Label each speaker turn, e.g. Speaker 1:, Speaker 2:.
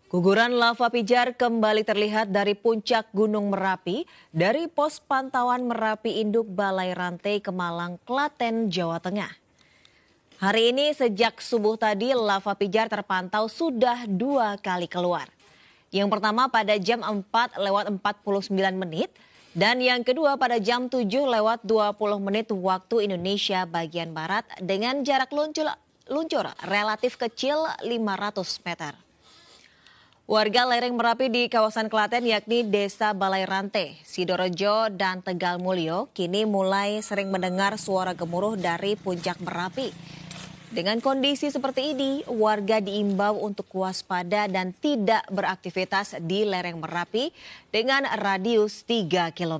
Speaker 1: Guguran lava pijar kembali terlihat dari puncak Gunung Merapi dari pos pantauan Merapi Induk Balai Rantai Kemalang, Klaten, Jawa Tengah. Hari ini sejak subuh tadi lava pijar terpantau sudah 2 kali keluar. Yang pertama pada jam 4:49 dan yang kedua pada jam 7:20 waktu Indonesia bagian Barat dengan jarak luncur relatif kecil 500 meter. Warga lereng Merapi di kawasan Klaten yakni Desa Balai Rantai, Sidorejo, dan Tegal Mulyo kini mulai sering mendengar suara gemuruh dari puncak Merapi. Dengan kondisi seperti ini, warga diimbau untuk waspada dan tidak beraktivitas di lereng Merapi dengan radius 3 km.